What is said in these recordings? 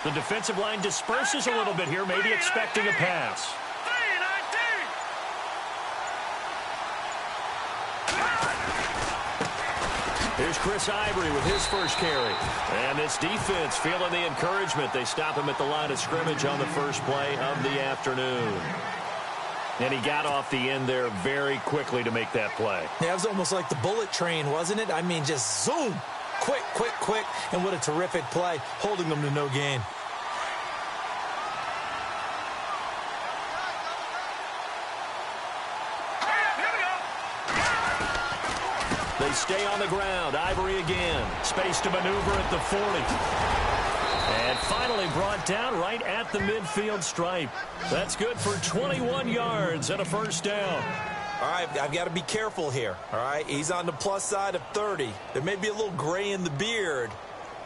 The defensive line disperses a little bit here, maybe expecting a pass. Here's Chris Ivory with his first carry. And this defense feeling the encouragement. They stop him at the line of scrimmage on the first play of the afternoon. And he got off the end there very quickly to make that play. Yeah, it was almost like the bullet train, wasn't it? I mean, just zoom. Quick, quick, quick. And what a terrific play, holding them to no gain. They stay on the ground. Ivory again. Space to maneuver at the 40. And finally brought down right at the midfield stripe. That's good for 21 yards and a first down. All right, I've got to be careful here. All right, he's on the plus side of 30. There may be a little gray in the beard,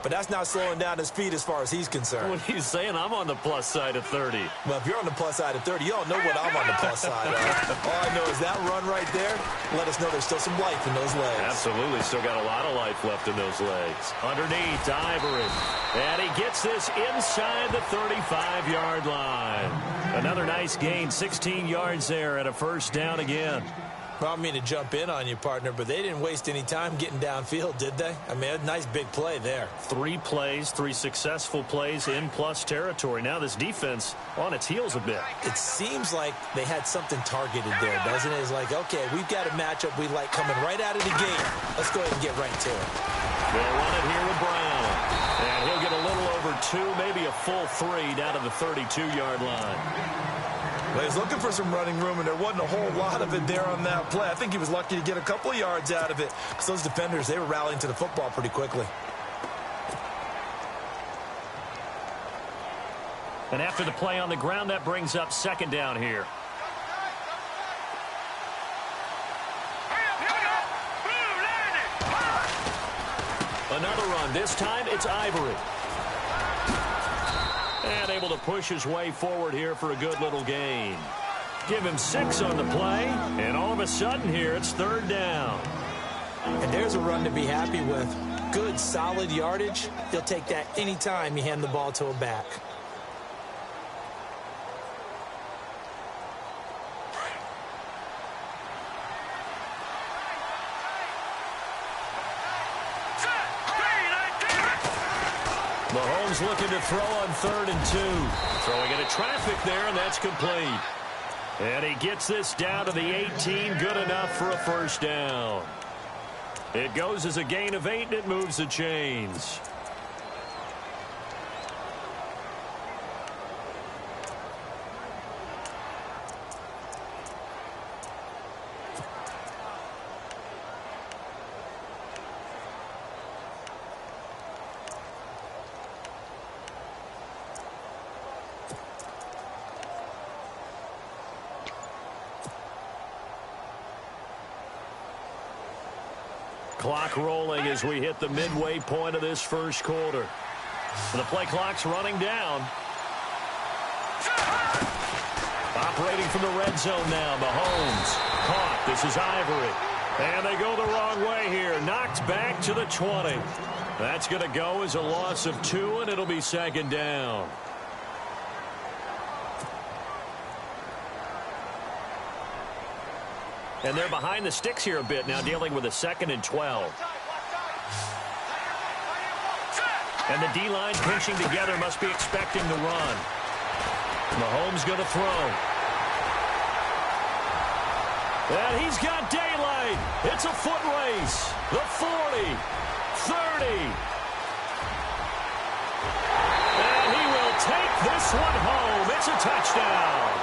but that's not slowing down his feet as far as he's concerned. What are you saying? I'm on the plus side of 30. Well, if you're on the plus side of 30, you all know what I'm on the plus side of. All I know is that run right there, let us know there's still some life in those legs. Absolutely, still got a lot of life left in those legs. Underneath, Ivory. And he gets this inside the 35-yard line. Another nice gain, 16 yards there and a first down again. Well, I don't mean to jump in on you, partner, but they didn't waste any time getting downfield, did they? I mean, a nice big play there. 3 plays, 3 successful plays in plus territory. Now this defense on its heels a bit. It seems like they had something targeted there, doesn't it? It's like, okay, we've got a matchup we like coming right out of the gate. Let's go ahead and get right to it. They'll run it here with Brown. And he'll get a little over 2, maybe a full 3 down to the 32-yard line. Well, he's looking for some running room, and there wasn't a whole lot of it there on that play. I think he was lucky to get a couple of yards out of it because those defenders, they were rallying to the football pretty quickly. And after the play on the ground, that brings up second down here. Another run. This time, it's Ivory. And able to push his way forward here for a good little gain. Give him 6 on the play, and all of a sudden here, it's third down. And there's a run to be happy with. Good, solid yardage. He'll take that anytime you hand the ball to a back. Mahomes looking to throw on 3rd and 2. Throwing into traffic there, and that's complete. And he gets this down to the 18. Good enough for a first down. It goes as a gain of 8, and it moves the chains. Clock rolling as we hit the midway point of this first quarter. The play clock's running down. Operating from the red zone now, Mahomes. Caught. This is Ivory. And they go the wrong way here. Knocked back to the 20. That's going to go as a loss of 2, and it'll be second down. And they're behind the sticks here a bit now, dealing with a 2nd and 12. And the D-line pinching together, must be expecting the run. Mahomes going to throw. And he's got daylight. It's a foot race. The 40, 30. And he will take this one home. It's a touchdown.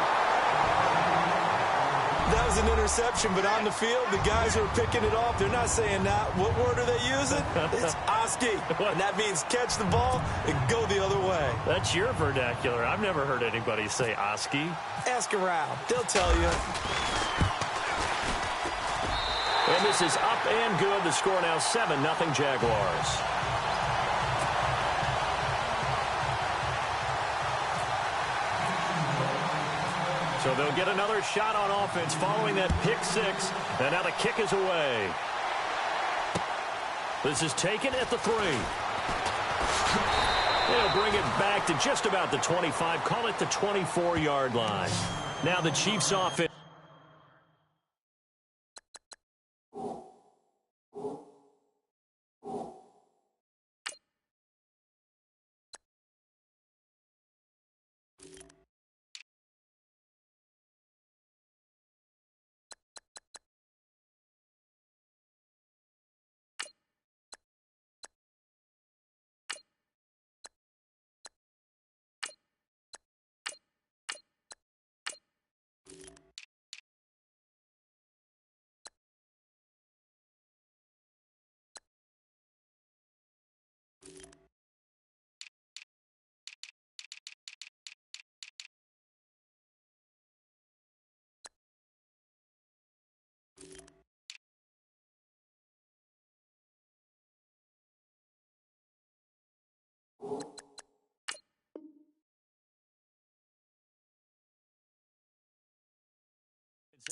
That was an interception, but on the field, the guys who are picking it off, they're not saying that. What word are they using? It's Oski. And that means catch the ball and go the other way. That's your vernacular. I've never heard anybody say Oski. Ask around. They'll tell you. And this is up and good. The score now 7-0 Jaguars. So they'll get another shot on offense following that pick 6. And now the kick is away. This is taken at the 3. They'll bring it back to just about the 25. Call it the 24-yard line. Now the Chiefs offense.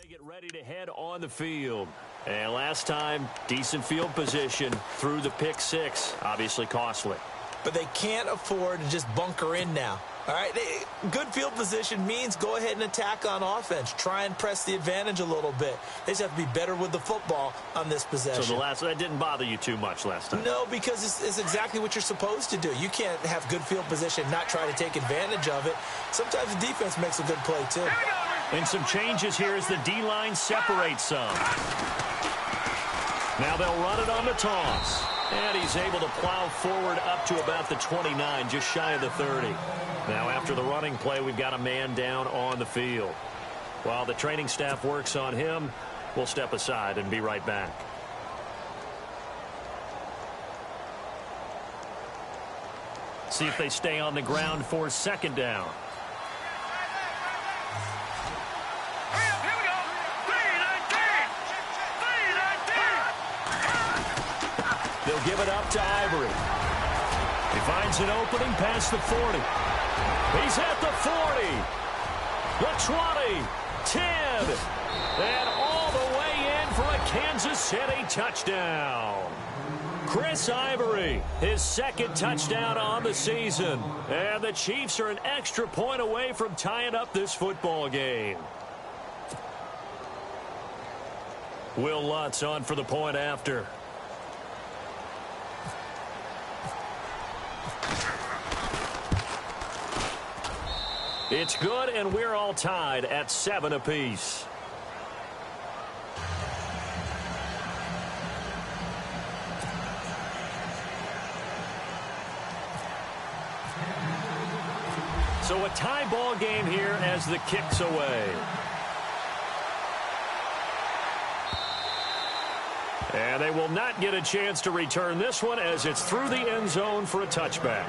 They get ready to head on the field. And last time, decent field position through the pick six. Obviously costly. But they can't afford to just bunker in now. All right, good field position means go ahead and attack on offense. Try and press the advantage a little bit. They just have to be better with the football on this possession. So that didn't bother you too much last time? No, because it's exactly what you're supposed to do. You can't have good field position, not try to take advantage of it. Sometimes the defense makes a good play, too. And some changes here as the D-line separates some. Now they'll run it on the toss. And he's able to plow forward up to about the 29, just shy of the 30. Now after the running play, we've got a man down on the field. While the training staff works on him, we'll step aside and be right back. See if they stay on the ground for second down. They'll give it up to Ivory. He finds an opening past the 40. He's at the 40. The 20. 10. And all the way in for a Kansas City touchdown. Chris Ivory, his second touchdown on the season. And the Chiefs are an extra point away from tying up this football game. Will Lutz on for the point after. It's good, and we're all tied at 7 apiece. So a tie ball game here as the kick's away. And they will not get a chance to return this one as it's through the end zone for a touchback.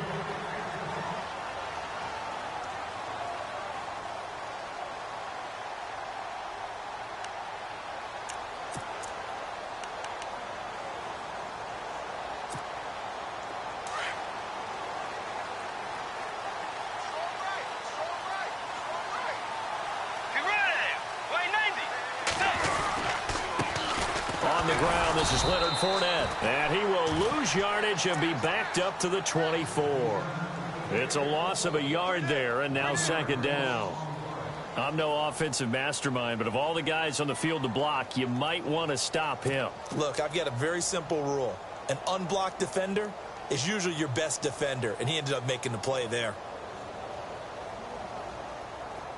This is Leonard Fournette, and he will lose yardage and be backed up to the 24. It's a loss of a yard there, and now second down. I'm no offensive mastermind, but of all the guys on the field to block, you might want to stop him. Look, I've got a very simple rule. An unblocked defender is usually your best defender, and he ended up making the play there.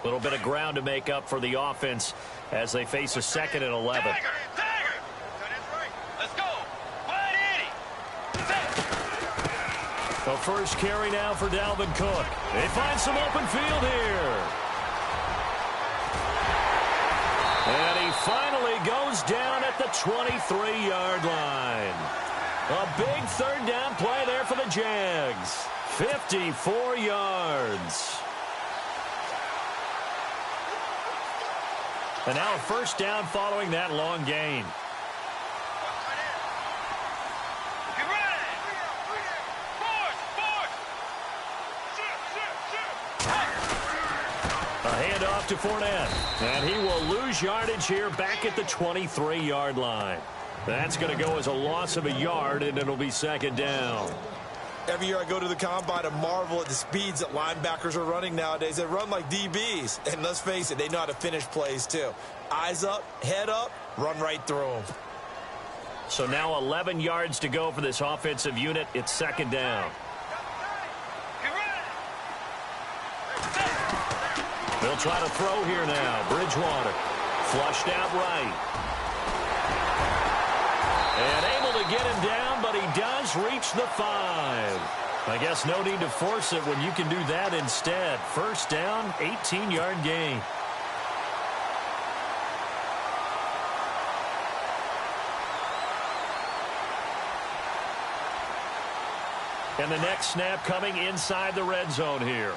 A little bit of ground to make up for the offense as they face a 2nd and 11. The first carry now for Dalvin Cook. They find some open field here. And he finally goes down at the 23-yard line. A big third down play there for the Jags. 54 yards. And now a first down following that long gain. Handoff to Fournette, and he will lose yardage here back at the 23-yard line. That's going to go as a loss of a yard, and it'll be second down. Every year I go to the combine and marvel at the speeds that linebackers are running nowadays. They run like DBs. And let's face it, they know how to finish plays too. Eyes up, head up, run right through them. So now 11 yards to go for this offensive unit. It's second down. They'll try to throw here now. Bridgewater flushed out right. And able to get him down, but he does reach the 5. I guess no need to force it when you can do that instead. First down, 18-yard gain. And the next snap coming inside the red zone here.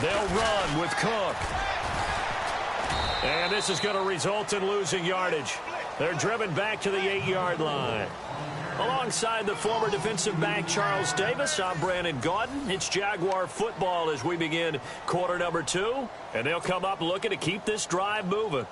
They'll run with Cook. And this is going to result in losing yardage. They're driven back to the 8-yard line. Alongside the former defensive back Charles Davis, I'm Brandon Gaudin. It's Jaguar football as we begin quarter number 2. And they'll come up looking to keep this drive moving.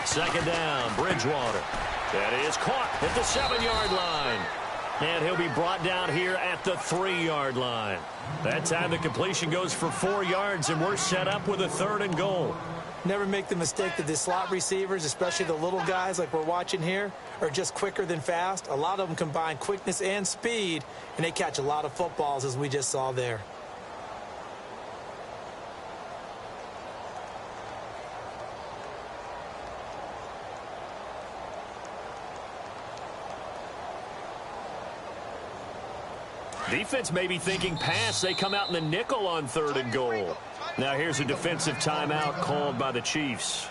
Second down, Bridgewater. That is caught at the 7-yard line. And he'll be brought down here at the 3-yard line. That time the completion goes for 4 yards, and we're set up with a 3rd and goal. Never make the mistake that the slot receivers, especially the little guys like we're watching here, are just quicker than fast. A lot of them combine quickness and speed, and they catch a lot of footballs, as we just saw there. Defense may be thinking pass. They come out in the nickel on 3rd and goal. Now here's a defensive timeout called by the Chiefs.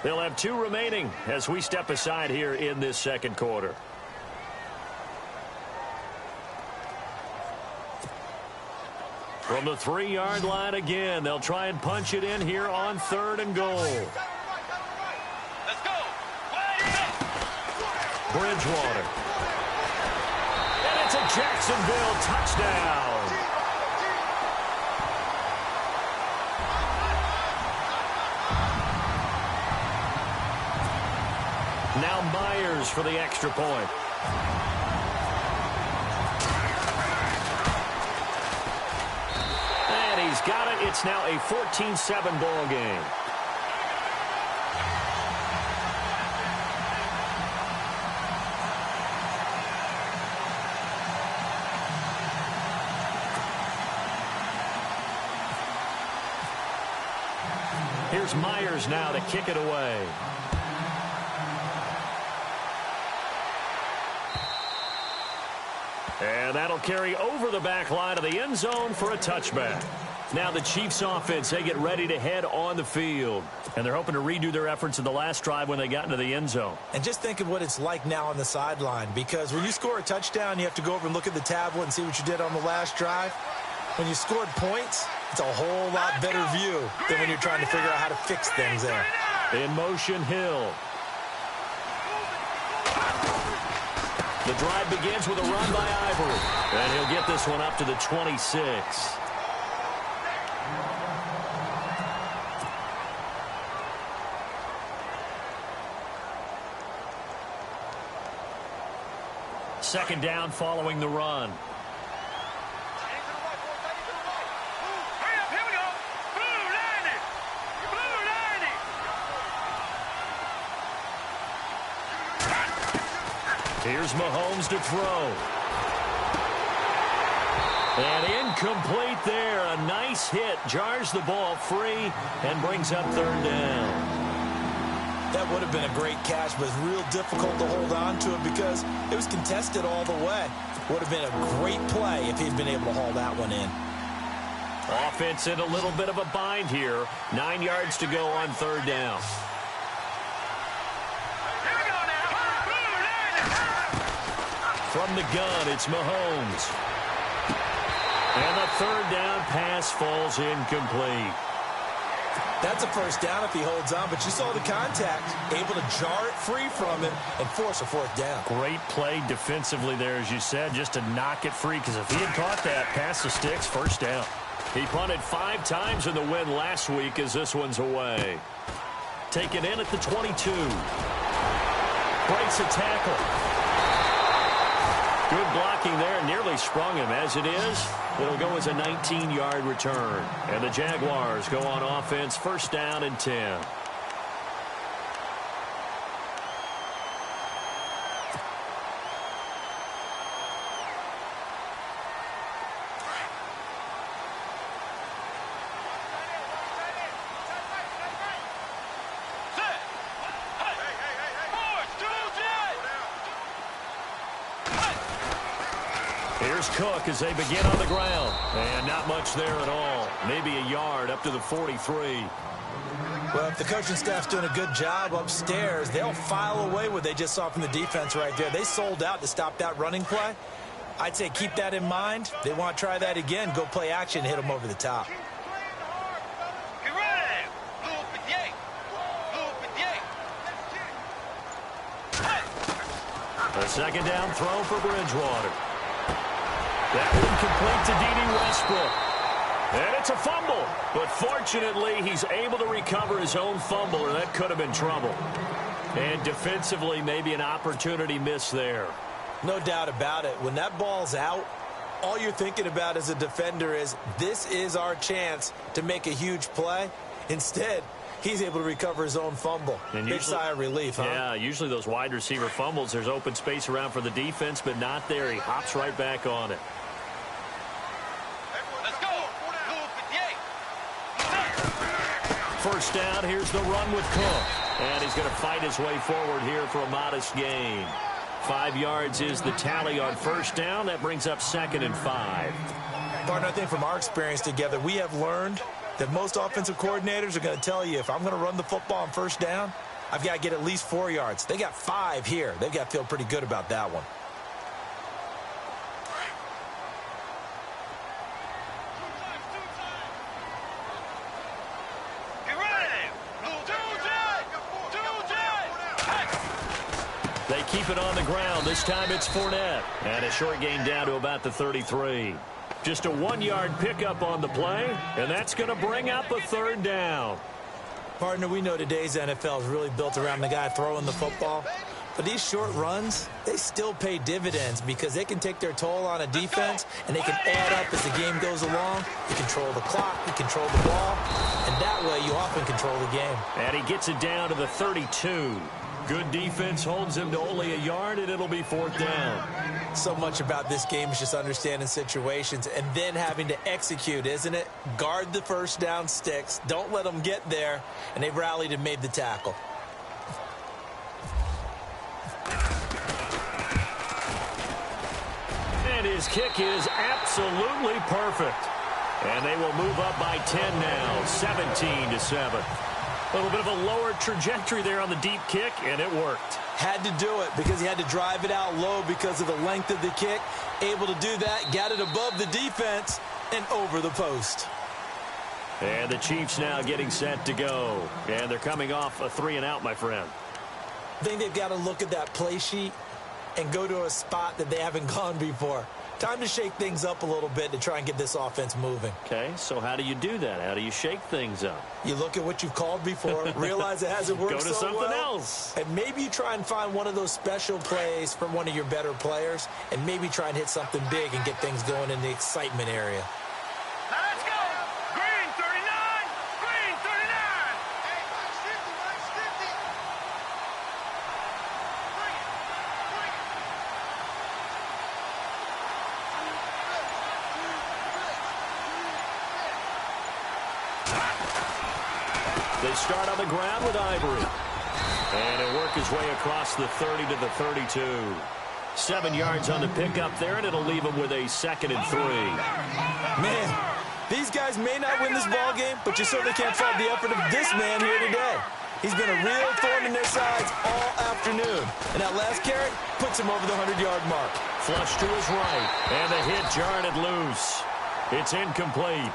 They'll have 2 remaining as we step aside here in this second quarter. From the 3-yard line again, they'll try and punch it in here on 3rd and goal. Let's go. Bridgewater. It's a Jacksonville touchdown. Now Myers for the extra point. And he's got it. It's now a 14-7 ball game. Here's Myers now to kick it away. And that'll carry over the back line of the end zone for a touchback. Now the Chiefs offense, they get ready to head on the field. And they're hoping to redo their efforts in the last drive when they got into the end zone. And just think of what it's like now on the sideline, because when you score a touchdown, you have to go over and look at the tablet and see what you did on the last drive. When you scored points, it's a whole lot better view than when you're trying to figure out how to fix things there. In motion, Hill. The drive begins with a run by Ivory. And he'll get this one up to the 26. Second down following the run. Here's Mahomes to throw. And incomplete there. A nice hit. Jars the ball free and brings up 3rd down. That would have been a great catch, but it's real difficult to hold on to it because it was contested all the way. Would have been a great play if he'd been able to haul that one in. Offense in a little bit of a bind here. 9 yards to go on 3rd down. From the gun, it's Mahomes. And the 3rd down pass falls incomplete. That's a first down if he holds on, but you saw the contact, able to jar it free from him and force a fourth down. Great play defensively there, as you said, just to knock it free, because if he had caught that, pass the sticks, first down. He punted 5 times in the win last week as this one's away. Taken in at the 22. Breaks a tackle. Good blocking there, nearly sprung him. As it is, it'll go as a 19-yard return. And the Jaguars go on offense, first down and 10. Here's Cook as they begin on the ground. And not much there at all. Maybe a yard up to the 43. Well, if the coaching staff's doing a good job upstairs, they'll file away what they just saw from the defense right there. They sold out to stop that running play. I'd say keep that in mind. They want to try that again. Go play action, hit them over the top. A second down throw for Bridgewater. That one complete to D.D. Westbrook. And it's a fumble. But fortunately, he's able to recover his own fumble, or that could have been trouble. And defensively, maybe an opportunity miss there. No doubt about it. When that ball's out, all you're thinking about as a defender is, this is our chance to make a huge play. Instead, he's able to recover his own fumble. And big sigh of relief, huh? Yeah, usually those wide receiver fumbles, there's open space around for the defense, but not there. He hops right back on it. Let's go. First down, here's the run with Cook. And he's going to fight his way forward here for a modest gain. 5 yards is the tally on first down. That brings up 2nd and 5. Partner, I think from our experience together, we have learned that most offensive coordinators are going to tell you, if I'm going to run the football on first down, I've got to get at least 4 yards. They got 5 here. They've got to feel pretty good about that one. They keep it on the ground. This time it's Fournette. And a short gain down to about the 33. Just a 1-yard pickup on the play, and that's going to bring up a third down. Partner, we know today's NFL is really built around the guy throwing the football. But these short runs, they still pay dividends because they can take their toll on a defense, and they can add up as the game goes along. You control the clock, you control the ball, and that way you often control the game. And he gets it down to the 32. Good defense holds him to only a yard, and it'll be 4th down. So much about this game is just understanding situations and then having to execute, isn't it? Guard the first down sticks. Don't let them get there. And they rallied and made the tackle. And his kick is absolutely perfect. And they will move up by 10 now, 17-7. A little bit of a lower trajectory there on the deep kick, and it worked. Had to do it because he had to drive it out low because of the length of the kick. Able to do that, got it above the defense and over the post. And the Chiefs now getting set to go. And they're coming off a 3-and-out, my friend. I think they've got to look at that play sheet and go to a spot that they haven't gone before. Time to shake things up a little bit to try and get this offense moving. Okay, so how do you do that? How do you shake things up? You look at what you've called before, realize it hasn't worked so well. Go to something else. And maybe you try and find one of those special plays from one of your better players, and maybe try and hit something big and get things going in the excitement area. Let's go. Green 39. Green 39. They start on the ground with Ivory. And he'll work his way across the 30 to the 32. 7 yards on the pickup there, and it'll leave him with a 2nd and 3. Man, these guys may not win this ball game, but you certainly can't fault the effort of this man here today. He's been a real thorn in their sides all afternoon. And that last carry puts him over the 100-yard mark. Flush to his right, and the hit jarred it loose. It's incomplete.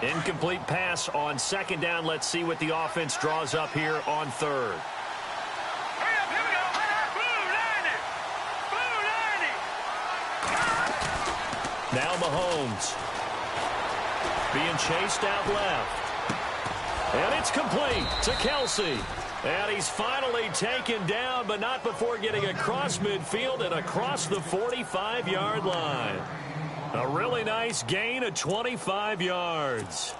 Incomplete pass on second down. Let's see what the offense draws up here on third. Hurry up, here we go. Blue 90. Blue 90. Now Mahomes. Being chased out left. And it's complete to Kelsey. And he's finally taken down, but not before getting across midfield and across the 45-yard line. A really nice gain of 25 yards.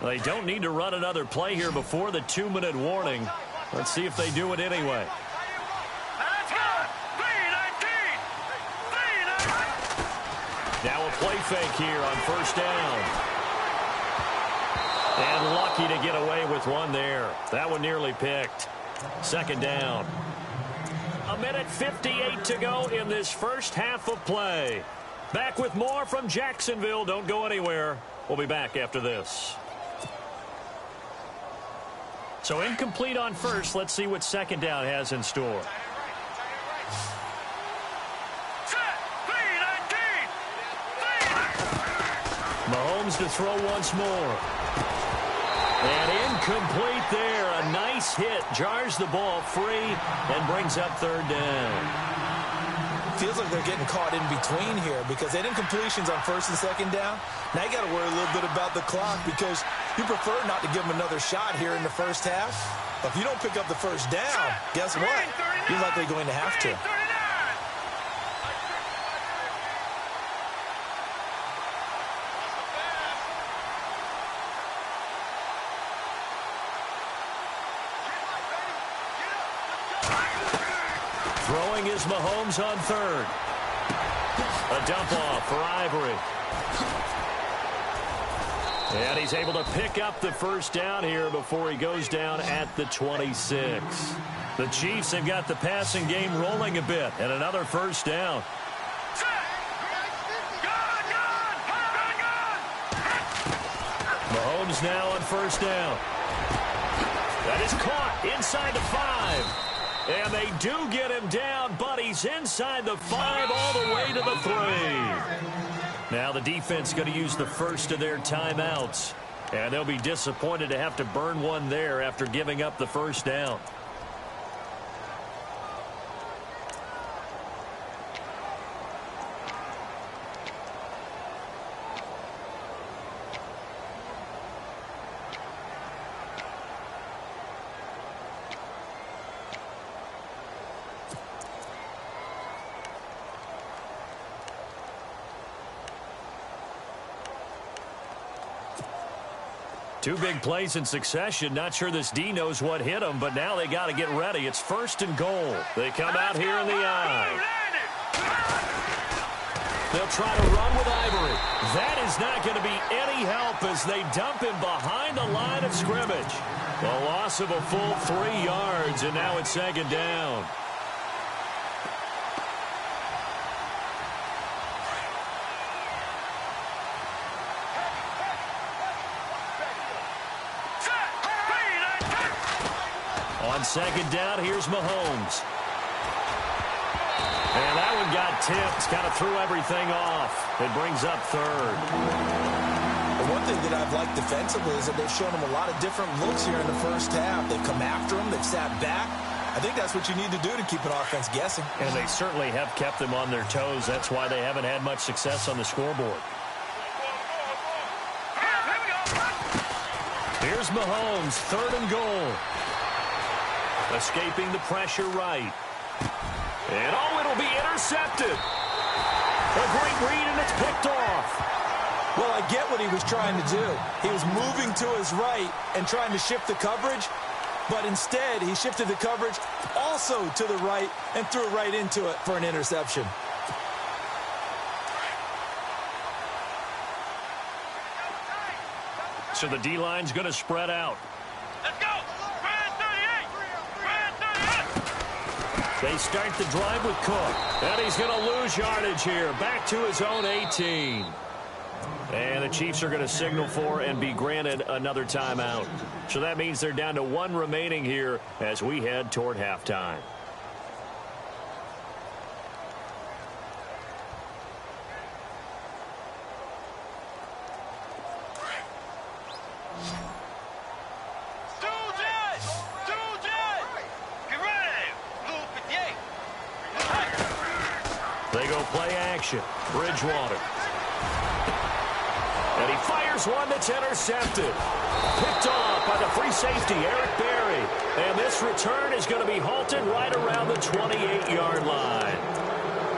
They don't need to run another play here before the 2-minute warning. Let's see if they do it anyway. Let's go. 319. 319. Now a play fake here on first down. And lucky to get away with one there. That one nearly picked. Second down. 1:58 to go in this first half of play. Back with more from Jacksonville. Don't go anywhere. We'll be back after this. So incomplete on first. Let's see what second down has in store. Set. 319. Mahomes to throw once more. And incomplete there. A nice hit. Jars the ball free and brings up third down. Feels like they're getting caught in between here because they didn't incompletions on first and second down. Now you got to worry a little bit about the clock because you prefer not to give them another shot here in the first half. But if you don't pick up the first down, guess what? You're likely going to have to. Throwing is Mahomes on third. A dump off for Ivory. And he's able to pick up the first down here before he goes down at the 26. The Chiefs have got the passing game rolling a bit, and another first down. Mahomes now on first down. That is caught inside the 5. And they do get him down, but he's inside the 5 all the way to the 3. Now the defense going to use the first of their timeouts. And they'll be disappointed to have to burn one there after giving up the first down. Two big plays in succession. Not sure this D knows what hit him, but now they got to get ready. It's first and goal. They come out here in the eye. They'll try to run with Ivory. That is not going to be any help as they dump him behind the line of scrimmage. A loss of a full 3 yards, and now it's second down. On second down, here's Mahomes. And that one got tipped, kind of threw everything off. It brings up third. The one thing that I've liked defensively is that they've shown him a lot of different looks here in the first half. They've come after him. They've sat back. I think that's what you need to do to keep an offense guessing. And they certainly have kept them on their toes. That's why they haven't had much success on the scoreboard. Here's Mahomes, third and goal. Escaping the pressure right. And oh, it'll be intercepted. A great read, and it's picked off. Well, I get what he was trying to do. He was moving to his right and trying to shift the coverage, but instead he shifted the coverage also to the right and threw it right into it for an interception. So the D-line's going to spread out. Let's go. They start the drive with Cook. And he's going to lose yardage here. Back to his own 18. And the Chiefs are going to signal for and be granted another timeout. So that means they're down to one remaining here as we head toward halftime. They go play action. Bridgewater. And he fires one that's intercepted. Picked off by the free safety, Eric Berry. And this return is going to be halted right around the 28-yard line.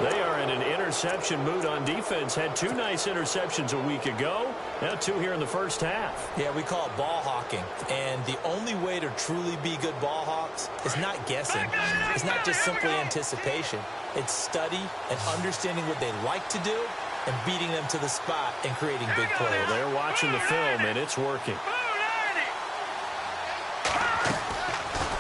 They are in an interception mood on defense. Had two nice interceptions a week ago. Now two here in the first half. Yeah, we call it ball hawking. And the only way to truly be good ball hawks is not guessing. It's not just simply anticipation. It's study and understanding what they like to do and beating them to the spot and creating big plays. Well, they're watching the film, and it's working.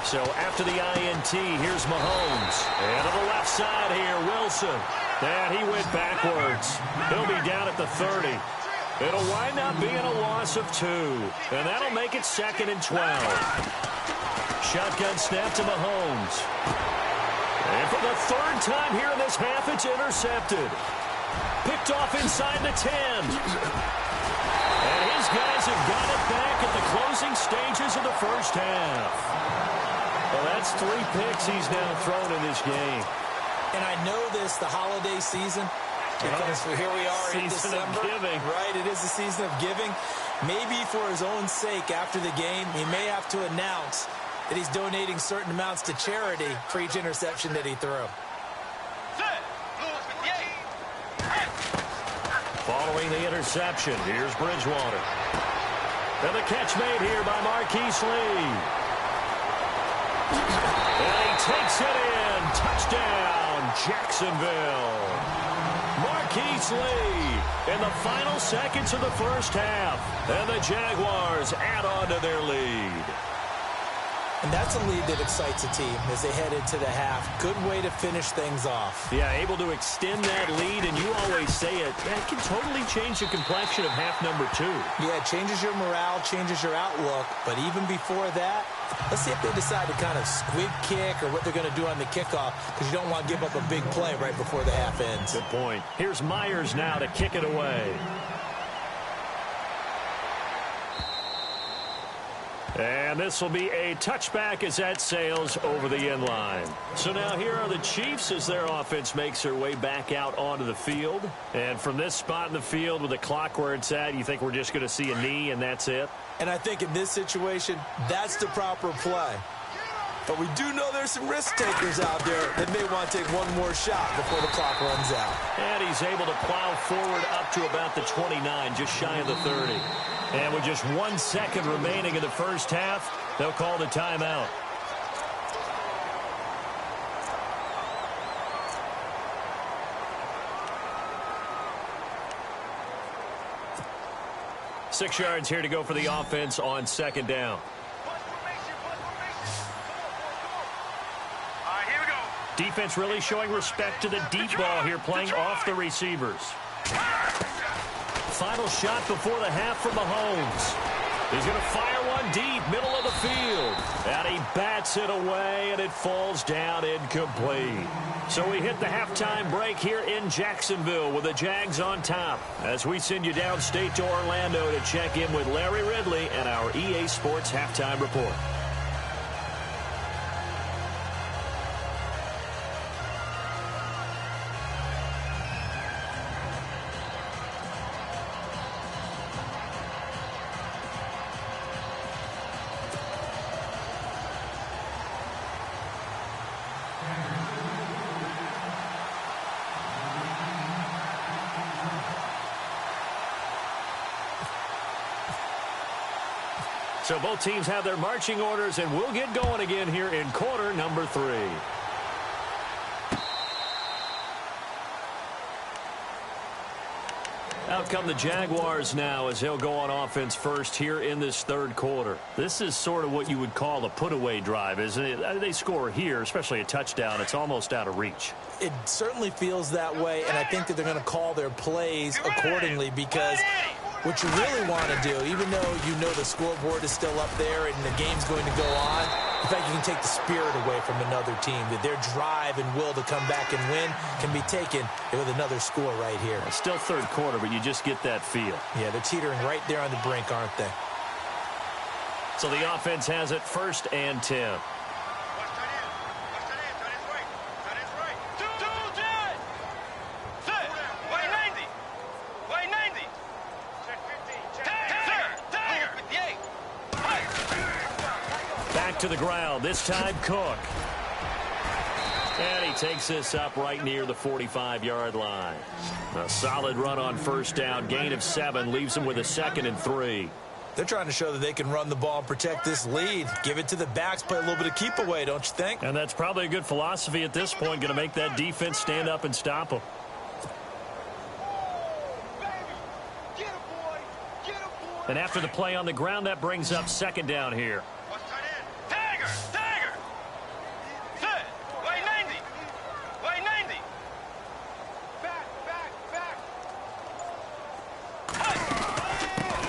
So after the INT, here's Mahomes. And to the left side here, Wilson. And he went backwards. He'll be down at the 30. It'll wind up being a loss of 2. And that'll make it 2nd and 12. Shotgun snap to Mahomes. And for the third time here in this half, it's intercepted. Picked off inside the 10. And his guys have got it back at the closing stages of the first half. Well, that's 3 picks he's now thrown in this game. And I know this, the holiday season, because here we are in December. Season of giving. Right, it is the season of giving. Maybe for his own sake after the game, he may have to announce that he's donating certain amounts to charity for each interception that he threw. Following the interception, here's Bridgewater. And the catch made here by Marquise Lee. And he takes it in. Touchdown, Jacksonville. Marquise Lee in the final seconds of the first half. And the Jaguars add on to their lead. And that's a lead that excites a team as they head into the half. Good way to finish things off. Yeah, able to extend that lead, and you always say it, that can totally change the complexion of half number 2. Yeah, it changes your morale, changes your outlook. But even before that, let's see if they decide to kind of squib kick or what they're going to do on the kickoff, because you don't want to give up a big play right before the half ends. Good point. Here's Myers now to kick it away. And this will be a touchback as that sails over the end line. So now here are the Chiefs as their offense makes their way back out onto the field. And from this spot in the field with the clock where it's at, you think we're just going to see a knee and that's it? And I think in this situation, that's the proper play. But we do know there's some risk takers out there that may want to take one more shot before the clock runs out. And he's able to plow forward up to about the 29, just shy of the 30. And with just 1 second remaining in the first half, they'll call the timeout. Six yards here to go for the offense on 2nd down. Defense really showing respect to the deep ball here, playing off the receivers. Final shot before the half from Mahomes. He's going to fire one deep, middle of the field. And he bats it away, and it falls down incomplete. So we hit the halftime break here in Jacksonville with the Jags on top, as we send you downstate to Orlando to check in with Larry Ridley and our EA Sports Halftime Report. So both teams have their marching orders, and we'll get going again here in quarter number 3. Out come the Jaguars now as he'll go on offense first here in this third quarter. This is sort of what you would call a put-away drive, isn't it? They score here, especially a touchdown. It's almost out of reach. It certainly feels that way, and I think that they're going to call their plays accordingly because what you really want to do, even though you know the scoreboard is still up there and the game's going to go on, in fact, you can take the spirit away from another team, that their drive and will to come back and win can be taken with another score right here. It's still third quarter, but you just get that feel. Yeah, they're teetering right there on the brink, aren't they? So the offense has it 1st and 10. To the ground, this time Cook. And he takes this up right near the 45-yard line. A solid run on 1st down, gain of 7, leaves him with a 2nd and 3. They're trying to show that they can run the ball and protect this lead. Give it to the backs, play a little bit of keep away, don't you think? And that's probably a good philosophy at this point, going to make that defense stand up and stop them. And after the play on the ground, that brings up 2nd down here.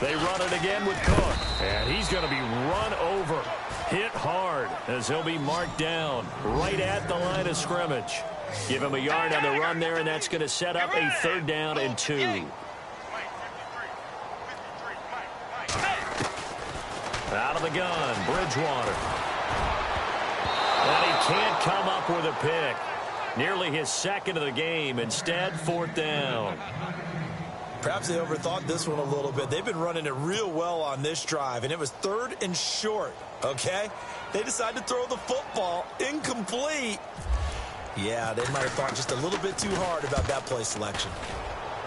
They run it again with Cook. And he's going to be run over. Hit hard as he'll be marked down right at the line of scrimmage. Give him a yard on the run there, and that's going to set up a 3rd down and 2. Out of the gun, Bridgewater. And he can't come up with a pick. Nearly his 2nd of the game. Instead, 4th down. Perhaps they overthought this one a little bit. They've been running it real well on this drive, and it was 3rd and short, okay? They decided to throw the football incomplete. Yeah, they might have thought just a little bit too hard about that play selection.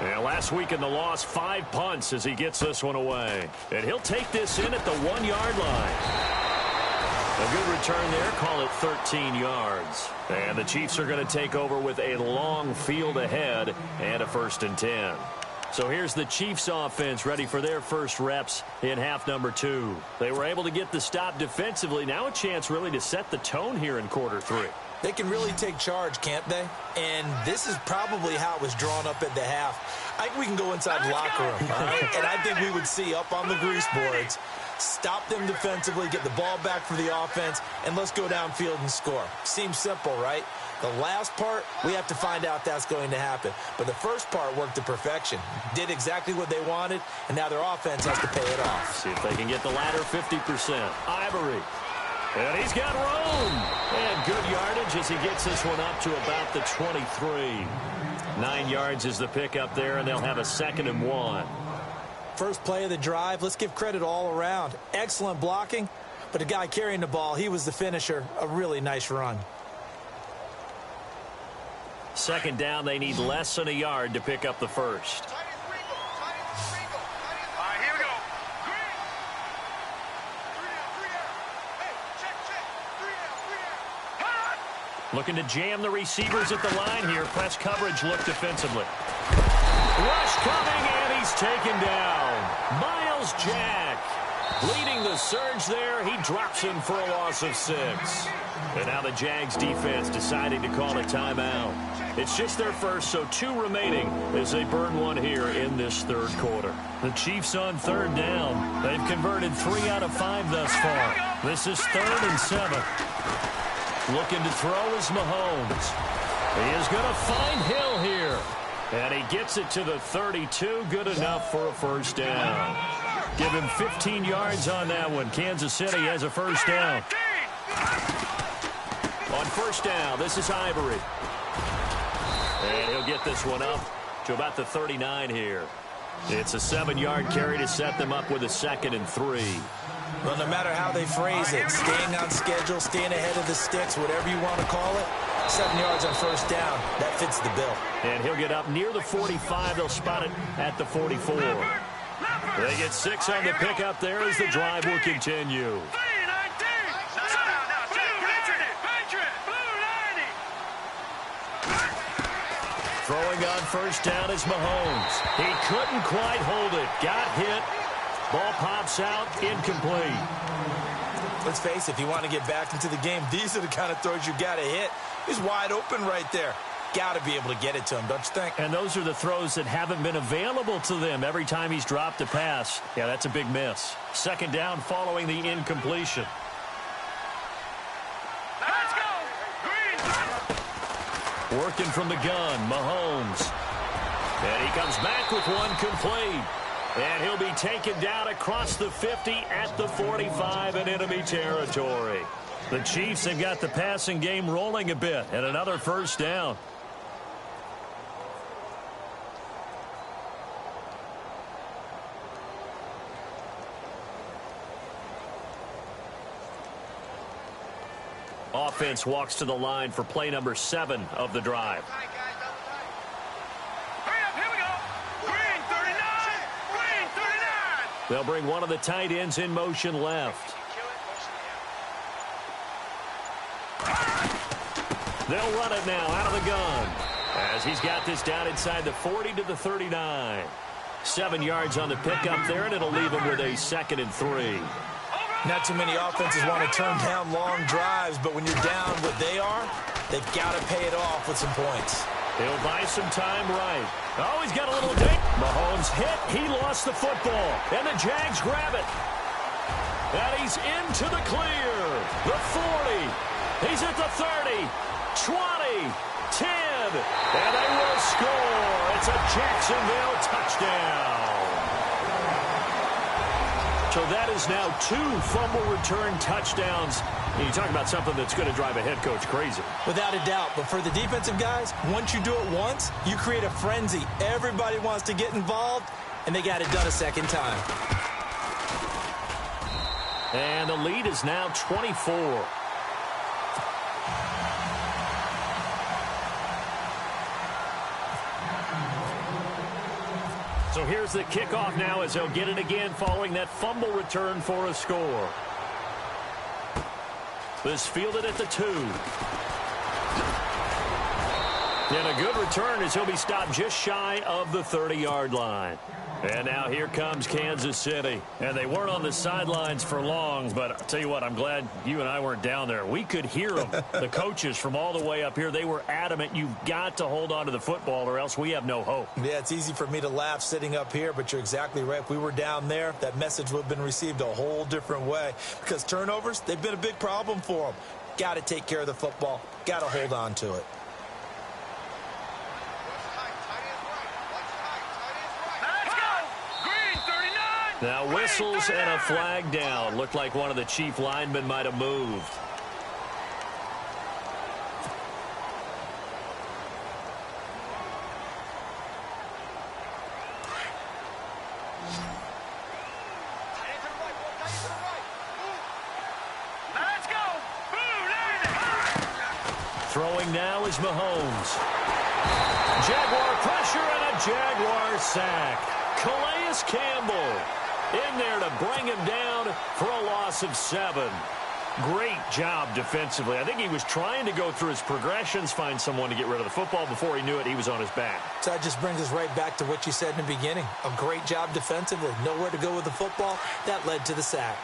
And last week in the loss, 5 punts as he gets this one away. And he'll take this in at the 1-yard line. A good return there, call it 13 yards. And the Chiefs are going to take over with a long field ahead and a 1st and 10. So here's the Chiefs offense ready for their first reps in half number 2. They were able to get the stop defensively. Now a chance really to set the tone here in quarter 3. They can really take charge, can't they? And this is probably how it was drawn up at the half. I think we can go inside the locker room, all right? And I think we would see up on the grease boards, stop them defensively, get the ball back for the offense, and let's go downfield and score. Seems simple, right? The last part, we have to find out that's going to happen. But the first part worked to perfection. Did exactly what they wanted, and now their offense has to pay it off. See if they can get the latter 50%. Ivory. And he's got room. And good yardage as he gets this one up to about the 23. 9 yards is the pickup there, and they'll have a 2nd and 1. First play of the drive, let's give credit all around. Excellent blocking, but the guy carrying the ball, he was the finisher. A really nice run. 2nd down, they need less than a yard to pick up the first. Looking to jam the receivers at the line here. Press coverage look defensively. Rush coming, and he's taken down. Miles Jack leading the surge there. He drops him for a loss of 6. And now the Jags defense deciding to call a timeout. It's just their first, so 2 remaining as they burn one here in this third quarter. The Chiefs on 3rd down. They've converted 3 out of 5 thus far. This is 3rd and 7. Looking to throw is Mahomes. He is going to find Hill here. And he gets it to the 32. Good enough for a 1st down. Give him 15 yards on that one. Kansas City has a 1st down. On 1st down, this is Ivory. And he'll get this one up to about the 39 here. It's a 7-yard carry to set them up with a 2nd and 3. Well, no matter how they phrase it, staying on schedule, staying ahead of the sticks, whatever you want to call it, 7 yards on 1st down, that fits the bill. And he'll get up near the 45. They'll spot it at the 44. They get 6 on the pickup there as the drive will continue. Throwing on first down is Mahomes. He couldn't quite hold it. Got hit. Ball pops out, incomplete. Let's face it, if you want to get back into the game, these are the kind of throws you got to hit. He's wide open right there. Got to be able to get it to him, don't you think? And those are the throws that haven't been available to them every time he's dropped a pass. Yeah, that's a big miss. Second down following the incompletion. Let's go! Green! Working from the gun, Mahomes. And he comes back with one complete. And he'll be taken down across the 50 at the 45 in enemy territory. The Chiefs have got the passing game rolling a bit, and another first down. Offense walks to the line for play number 7 of the drive. They'll bring one of the tight ends in motion left. They'll run it now out of the gun as he's got this down inside the 40 to the 39. 7 yards on the pickup there, and it'll leave him with a 2nd and 3. Not too many offenses want to turn down long drives, but when you're down what they are, they've got to pay it off with some points. He'll buy some time right. Oh, he's got a little dink. Mahomes hit. He lost the football. And the Jags grab it. And he's into the clear. The 40. He's at the 30. 20. 10. And they will score. It's a Jacksonville touchdown. So that is now 2 fumble return touchdowns. And you talk about something that's going to drive a head coach crazy. Without a doubt. But for the defensive guys, once you do it once, you create a frenzy. Everybody wants to get involved, and they got it done a second time. And the lead is now 24. So here's the kickoff now as they'll get it again following that fumble return for a score. This fielded at the 2. And a good return as he'll be stopped just shy of the 30-yard line. And now here comes Kansas City. And they weren't on the sidelines for long, but I'll tell you what, I'm glad you and I weren't down there. We could hear them. The coaches from all the way up here, they were adamant, you've got to hold on to the football or else we have no hope. Yeah, it's easy for me to laugh sitting up here, but you're exactly right. If we were down there, that message would have been received a whole different way. Because turnovers, they've been a big problem for them. Got to take care of the football. Got to hold on to it. Now whistles and a flag down. Looked like one of the Chief linemen might have moved. Let's go! Throwing now is Mahomes. Jaguar pressure and a Jaguar sack. Calais Campbell in there to bring him down for a loss of 7. Great job defensively. I think he was trying to go through his progressions, find someone to get rid of the football. Before he knew it, he was on his back. So that just brings us right back to what you said in the beginning. A great job defensively. Nowhere to go with the football. That led to the sack.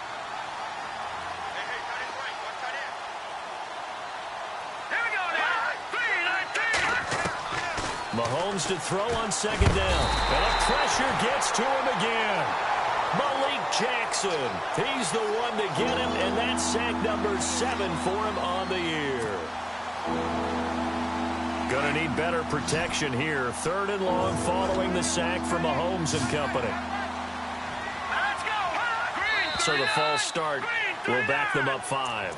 Mahomes to throw on 2nd down. And the pressure gets to him again. Malik Jackson. He's the one to get him, and that's sack number 7 for him on the year. Going to need better protection here. 3rd and long following the sack from Mahomes and company. So the false start will back them up 5.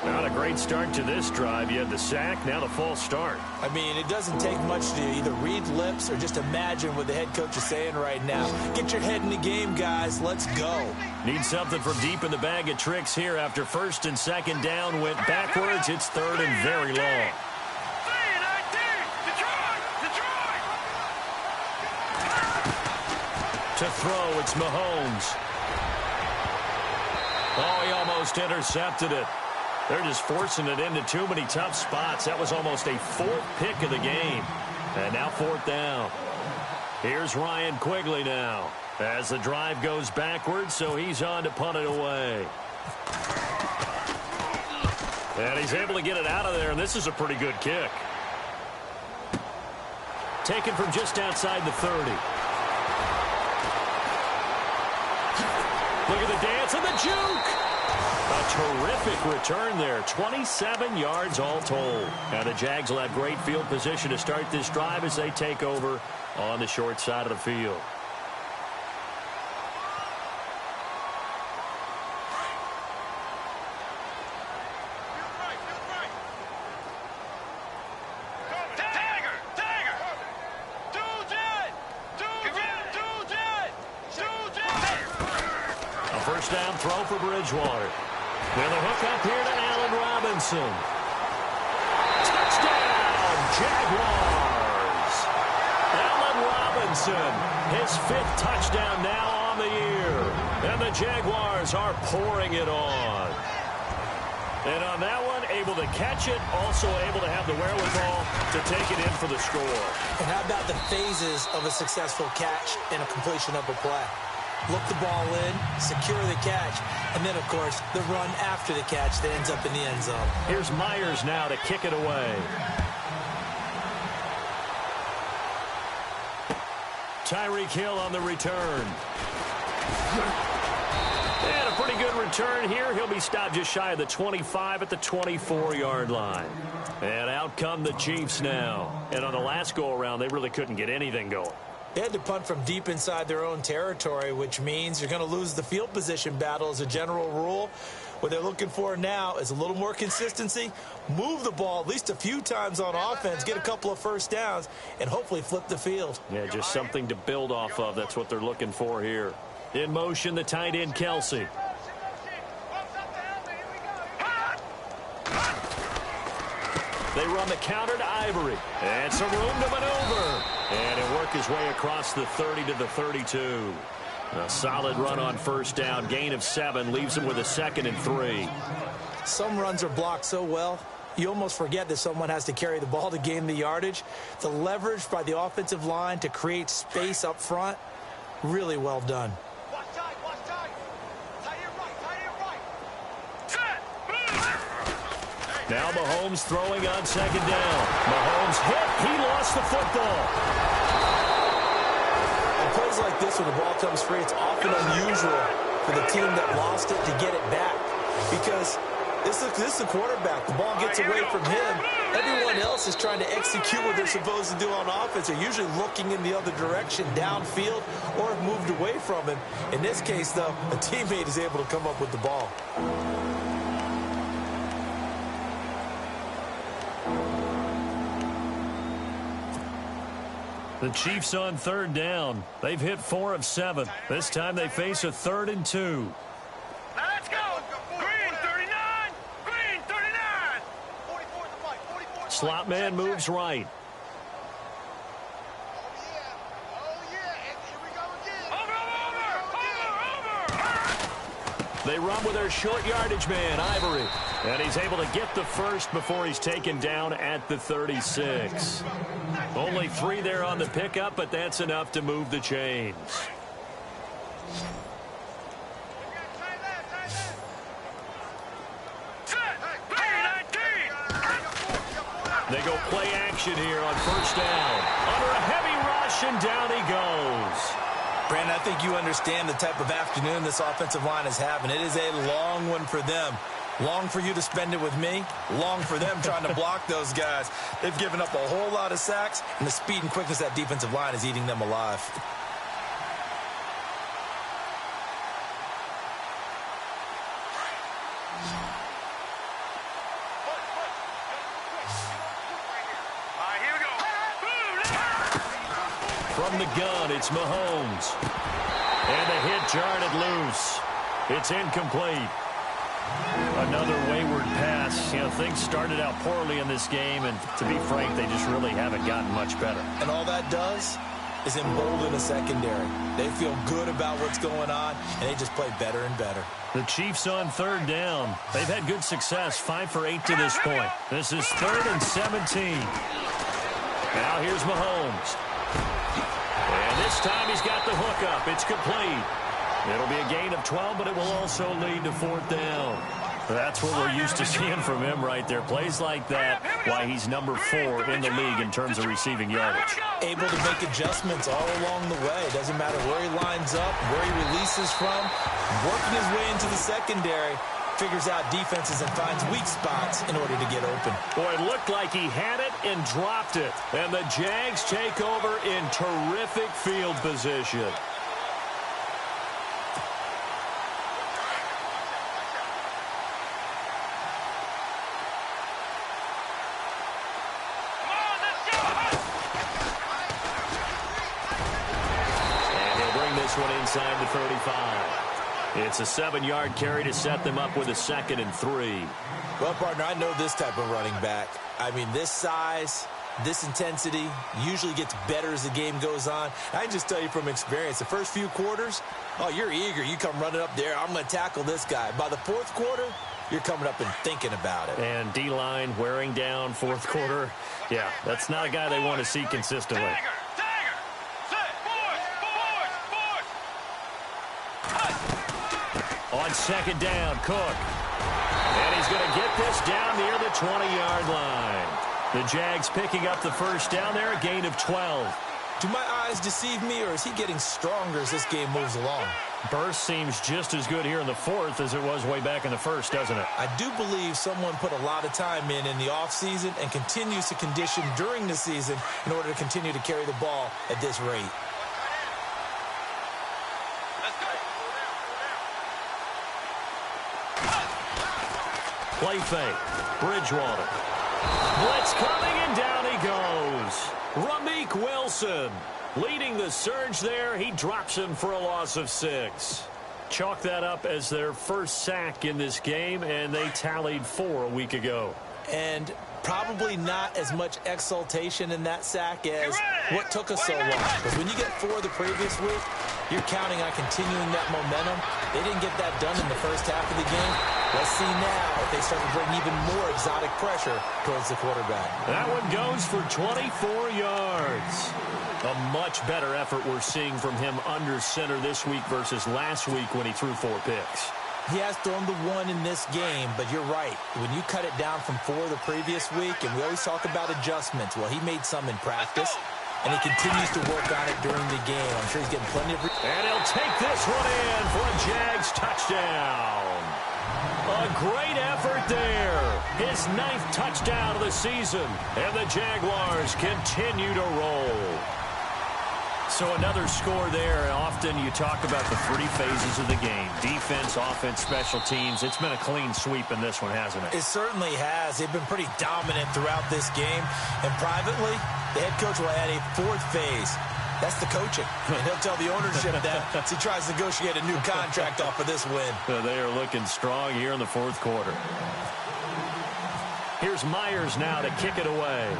Not a great start to this drive. You had the sack, now the false start. I mean, it doesn't take much to either read lips or just imagine what the head coach is saying right now. Get your head in the game, guys. Let's go. Need something from deep in the bag of tricks here after 1st and 2nd down went backwards. It's 3rd and very long. To throw, it's Mahomes. Oh, he almost intercepted it. They're just forcing it into too many tough spots. That was almost a 4th pick of the game. And now 4th down. Here's Ryan Quigley now as the drive goes backwards, so he's on to punt it away. And he's able to get it out of there, and this is a pretty good kick. Taken from just outside the 30. Look at the dance and the juke. A terrific return there. 27 yards all told. And the Jags will have great field position to start this drive as they take over on the short side of the field. First down throw for Bridgewater. With a hook up here to Allen Robinson. Touchdown, Jaguars. Allen Robinson, his 5th touchdown now on the year. And the Jaguars are pouring it on. And on that one, able to catch it, also able to have the wherewithal to take it in for the score. And how about the phases of a successful catch and a completion of a play? Look the ball in, secure the catch, and then, of course, the run after the catch that ends up in the end zone. Here's Myers now to kick it away. Tyreek Hill on the return. And a pretty good return here. He'll be stopped just shy of the 25 at the 24-yard line. And out come the Chiefs now. And on the last go-around, they really couldn't get anything going. They had to punt from deep inside their own territory, which means you're going to lose the field position battle as a general rule. What they're looking for now is a little more consistency, move the ball at least a few times on offense, get a couple of first downs, and hopefully flip the field. Yeah, just something to build off of. That's what they're looking for here. In motion, the tight end, Kelsey. They run the counter to Ivory. And some room to maneuver. And he'll work his way across the 30 to the 32. A solid run on first down. Gain of 7 leaves him with a 2nd and 3. Some runs are blocked so well, you almost forget that someone has to carry the ball to gain the yardage. The leverage by the offensive line to create space up front, really well done. Now Mahomes throwing on 2nd down. Mahomes hit. He lost the football. In plays like this, when the ball comes free, it's often unusual for the team that lost it to get it back. Because this is the quarterback. The ball gets away from him. Everyone else is trying to execute what they're supposed to do on offense. They're usually looking in the other direction, downfield, or have moved away from him. In this case, though, a teammate is able to come up with the ball. The Chiefs on 3rd down. They've hit 4 of 7. This time they face a 3rd and 2. Let's go. Green 39. Green 39. Slot man moves right. They run with their short yardage man, Ivory. And he's able to get the first before he's taken down at the 36. Only 3 there on the pickup, but that's enough to move the chains. They go play action here on first down. Under a heavy rush, and down he goes. Brandon, I think you understand the type of afternoon this offensive line is having. It is a long one for them. Long for you to spend it with me. Long for them trying to block those guys. They've given up a whole lot of sacks, and the speed and quickness of that defensive line is eating them alive. From the gun, it's Mahomes. And the hit jarred it loose. It's incomplete. Another wayward pass. You know, things started out poorly in this game, and to be frank, they just really haven't gotten much better. And all that does is embolden a secondary. They feel good about what's going on, and they just play better and better. The Chiefs on 3rd down. They've had good success, 5 for 8 to this point. This is 3rd and 17. Now here's Mahomes. And this time he's got the hook up. It's complete. It'll be a gain of 12, but it will also lead to 4th down. That's what we're used to seeing from him right there. Plays like that, why he's number 4 in the league in terms of receiving yardage. Able to make adjustments all along the way. Doesn't matter where he lines up, where he releases from. Working his way into the secondary. Figures out defenses and finds weak spots in order to get open. Boy, it looked like he had it and dropped it. And the Jags take over in terrific field position. And he'll bring this one inside the 35. It's a 7-yard carry to set them up with a 2nd and 3. Well, partner, I know this type of running back. I mean, this size, this intensity usually gets better as the game goes on. I can just tell you from experience, the first few quarters, oh, you're eager. You come running up there, I'm going to tackle this guy. By the 4th quarter, you're coming up and thinking about it. And D-line wearing down 4th quarter. Yeah, that's not a guy they want to see consistently. On 2nd down, Cook. And he's going to get this down near the 20-yard line. The Jags picking up the 1st down there, a gain of 12. Do my eyes deceive me, or is he getting stronger as this game moves along? Burst seems just as good here in the 4th as it was way back in the 1st, doesn't it? I do believe someone put a lot of time in the offseason and continues to condition during the season in order to continue to carry the ball at this rate. Play fake. Bridgewater. Blitz coming, and down he goes. Ramik Wilson leading the surge there. He drops him for a loss of 6. Chalk that up as their first sack in this game, and they tallied 4 a week ago. And probably not as much exultation in that sack as what took us so long. Because when you get 4 the previous week, you're counting on continuing that momentum. They didn't get that done in the first half of the game. Let's see now if they start to bring even more exotic pressure towards the quarterback. That one goes for 24 yards. A much better effort we're seeing from him under center this week versus last week when he threw 4 picks. He has thrown the 1 in this game, but you're right. When you cut it down from 4 the previous week, and we always talk about adjustments, well, he made some in practice, and he continues to work on it during the game. I'm sure he's getting plenty of... And he'll take this one in for a Jags touchdown. A great effort there. His 9th touchdown of the season, and the Jaguars continue to roll. So another score there. Often you talk about the 3 phases of the game. Defense, offense, special teams. It's been a clean sweep in this one, hasn't it? It certainly has. They've been pretty dominant throughout this game. And privately, the head coach will add a 4th phase. That's the coaching. And he'll tell the ownership that as he tries to negotiate a new contract off of this win. They are looking strong here in the 4th quarter. Here's Myers now to kick it away.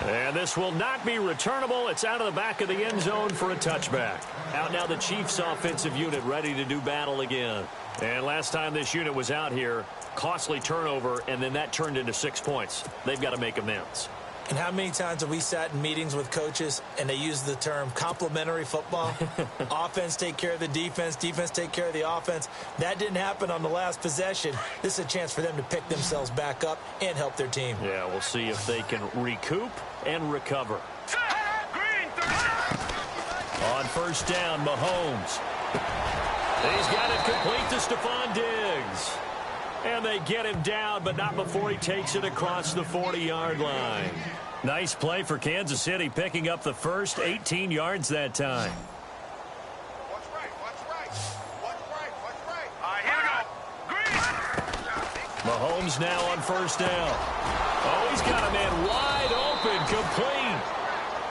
And this will not be returnable. It's out of the back of the end zone for a touchback. Out now the Chiefs offensive unit ready to do battle again. And last time this unit was out here, costly turnover, and then that turned into 6 points. They've got to make amends. And how many times have we sat in meetings with coaches and they use the term complementary football? Offense take care of the defense, defense take care of the offense. That didn't happen on the last possession. This is a chance for them to pick themselves back up and help their team. Yeah, we'll see if they can recoup and recover. On 1st down, Mahomes. He's got it complete to Stephon Diggs. And they get him down, but not before he takes it across the 40-yard line. Nice play for Kansas City, picking up the first 18 yards that time. Watch right. All right, here we go. Green. Mahomes now on 1st down. Oh, he's got a man wide open, complete.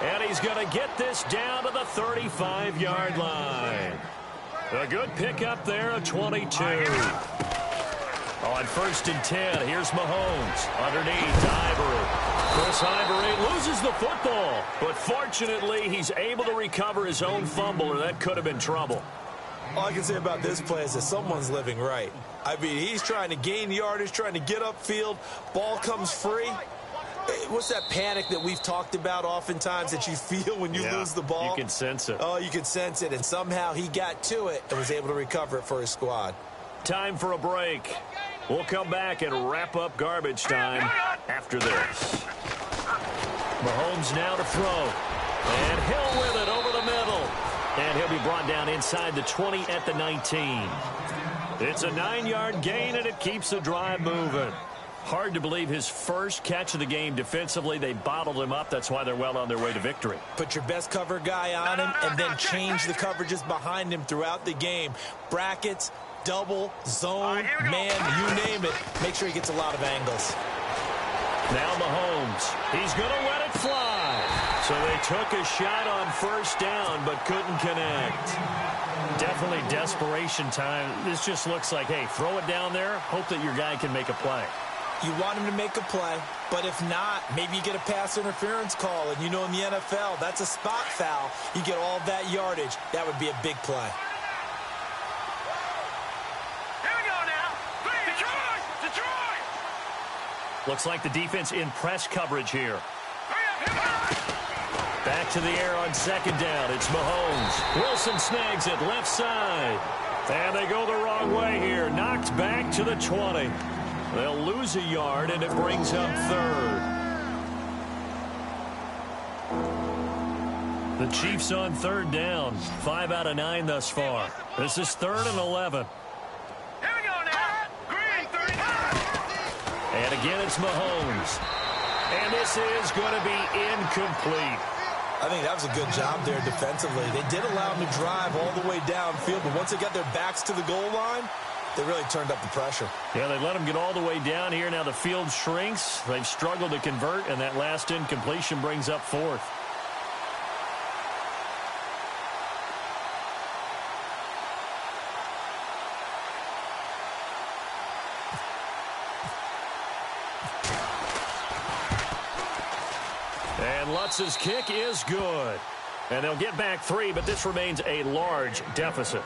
And he's going to get this down to the 35-yard line. A good pickup there of 22. On 1st and 10, here's Mahomes. Underneath to Ivory. Chris Ivory loses the football, but fortunately he's able to recover his own fumble, or that could have been trouble. All I can say about this play is that someone's living right. I mean, he's trying to gain yardage, trying to get upfield. Ball comes free. What's that panic that we've talked about oftentimes that you feel when you lose the ball? You can sense it. Oh, you can sense it. And somehow he got to it and was able to recover it for his squad. Time for a break. We'll come back and wrap up garbage time after this. Mahomes now to throw. And Hill with it over the middle. And he'll be brought down inside the 20 at the 19. It's a 9-yard gain, and it keeps the drive moving. Hard to believe his first catch of the game defensively. They bottled him up. That's why they're well on their way to victory. Put your best cover guy on him and then change the coverages behind him throughout the game. Brackets, double, zone, man, you name it. Make sure he gets a lot of angles. Now Mahomes. He's going to let it fly. So they took a shot on first down but couldn't connect. Definitely desperation time. This just looks like, hey, throw it down there. Hope that your guy can make a play. You want him to make a play, but if not, maybe you get a pass interference call. And you know in the NFL, that's a spot foul. You get all that yardage. That would be a big play. Here we go now. Detroit! Looks like the defense in press coverage here. Hurry up. Back to the air on second down. It's Mahomes. Wilson snags it left side. And they go the wrong way here. Knocked back to the 20. They'll lose a yard, and it brings up third. The Chiefs on third down. 5 out of 9 thus far. This is 3rd and 11. Here we go now. Green 39. And again, it's Mahomes. And this is going to be incomplete. I think that was a good job there defensively. They did allow him to drive all the way downfield, but once they got their backs to the goal line, they really turned up the pressure. Yeah, they let him get all the way down here. Now the field shrinks. They've struggled to convert, and that last incompletion brings up 4th. And Lutz's kick is good. And they'll get back 3, but this remains a large deficit.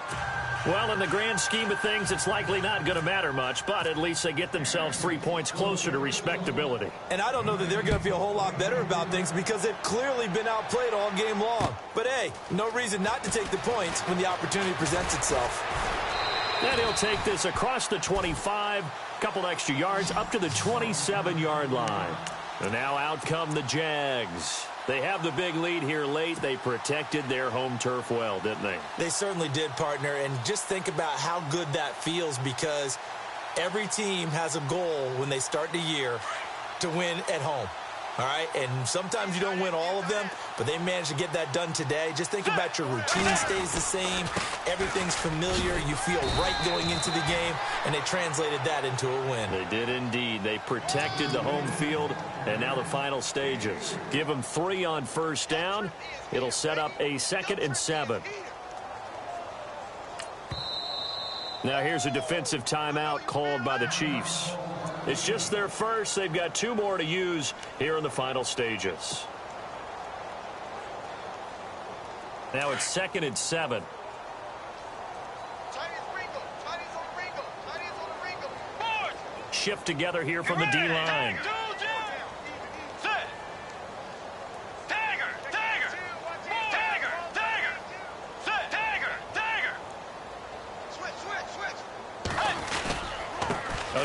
Well, in the grand scheme of things, it's likely not going to matter much, but at least they get themselves 3 points closer to respectability. And I don't know that they're going to feel a whole lot better about things because they've clearly been outplayed all game long. But, hey, no reason not to take the points when the opportunity presents itself. And he'll take this across the 25, couple extra yards, up to the 27-yard line. And now out come the Jags. They have the big lead here late. They protected their home turf well, didn't they? They certainly did, partner. And just think about how good that feels because every team has a goal when they start the year to win at home. All right, and sometimes you don't win all of them, but they managed to get that done today. Just think about your routine stays the same. Everything's familiar. You feel right going into the game, and they translated that into a win. They did indeed. They protected the home field, and now the final stages. Give them 3 on first down. It'll set up a 2nd and 7. Now here's a defensive timeout called by the Chiefs. It's just their first. They've got 2 more to use here in the final stages. Now it's 2nd and 7. Shift together here from the D-line.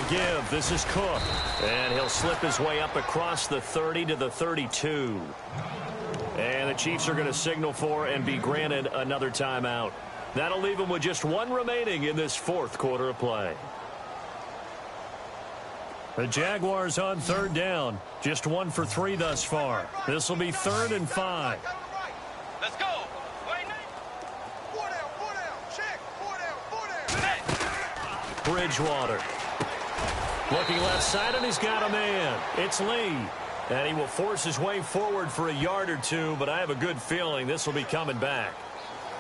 Give. This is Cook. And he'll slip his way up across the 30 to the 32. And the Chiefs are going to signal for and be granted another timeout. That'll leave them with just 1 remaining in this 4th quarter of play. The Jaguars on 3rd down. Just 1 for 3 thus far. This will be 3rd and 5. Let's go. Bridgewater. Looking left side, and he's got a man. It's Lee. And he will force his way forward for a yard or 2, but I have a good feeling this will be coming back.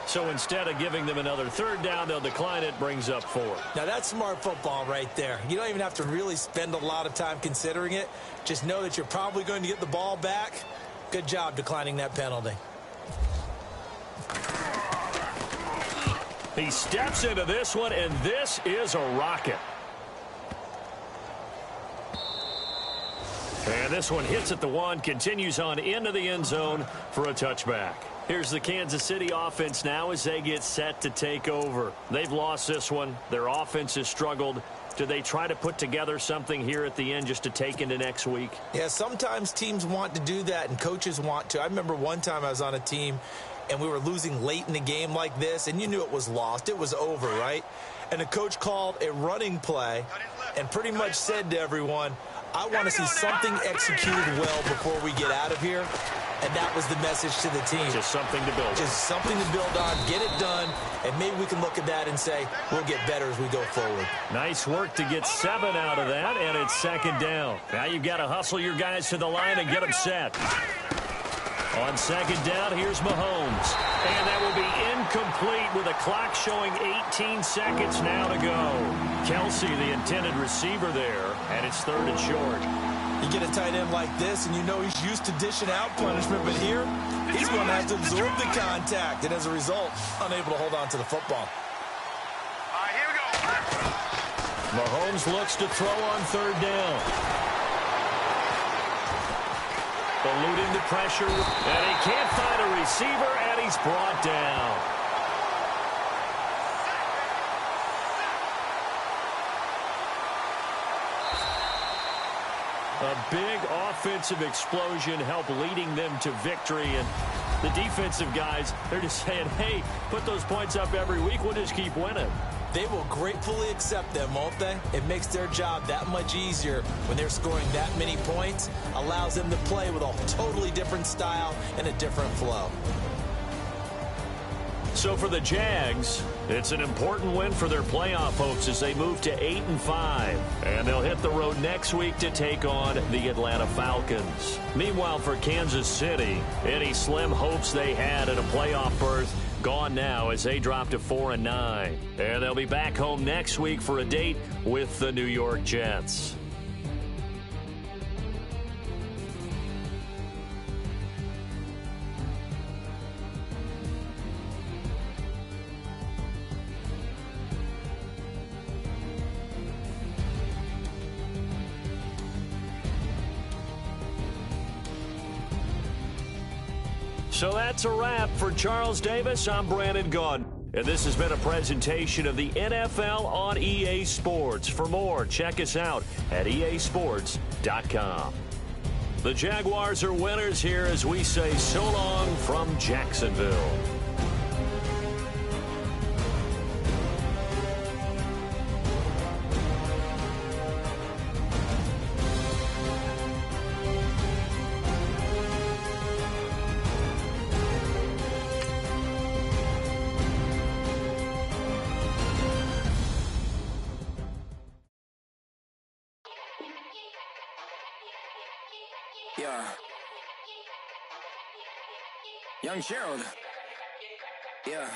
So instead of giving them another 3rd down, they'll decline it, brings up 4. Now, that's smart football right there. You don't even have to really spend a lot of time considering it. Just know that you're probably going to get the ball back. Good job declining that penalty. He steps into this one, and this is a rocket. And this one hits at the one, continues on into the end zone for a touchback. Here's the Kansas City offense now as they get set to take over. They've lost this one. Their offense has struggled. Do they try to put together something here at the end just to take into next week? Yeah, sometimes teams want to do that and coaches want to. I remember one time I was on a team and we were losing late in the game like this, and you knew it was lost. It was over, right? And the coach called a running play and pretty much said to everyone, I want to see something executed well before we get out of here. And that was the message to the team. Just something to build on. Just something to build on, get it done, and maybe we can look at that and say, we'll get better as we go forward. Nice work to get 7 out of that, and it's second down. Now you've got to hustle your guys to the line and get them set. On second down, here's Mahomes. And that will be incomplete with a clock showing 18 seconds now to go. Kelsey, the intended receiver there, and it's third and short. You get a tight end like this, and you know he's used to dishing out punishment, but here, he's going to have to absorb the contact, and as a result, unable to hold on to the football. All right, here we go. Mahomes looks to throw on third down. Eluding the pressure, and he can't find a receiver, and he's brought down. A big offensive explosion helped leading them to victory, and the defensive guys, they're just saying, hey, put those points up every week, we'll just keep winning. They will gratefully accept them, won't they? It makes their job that much easier when they're scoring that many points, allows them to play with a totally different style and a different flow. So for the Jags, it's an important win for their playoff hopes as they move to 8-5. And they'll hit the road next week to take on the Atlanta Falcons. Meanwhile, for Kansas City, any slim hopes they had at a playoff berth gone now as they drop to 4-9. And they'll be back home next week for a date with the New York Jets. So that's a wrap. For Charles Davis, I'm Brandon Gaudin. And this has been a presentation of the NFL on EA Sports. For more, check us out at easports.com. The Jaguars are winners here as we say so long from Jacksonville. Yeah. Young Gerald. Yeah.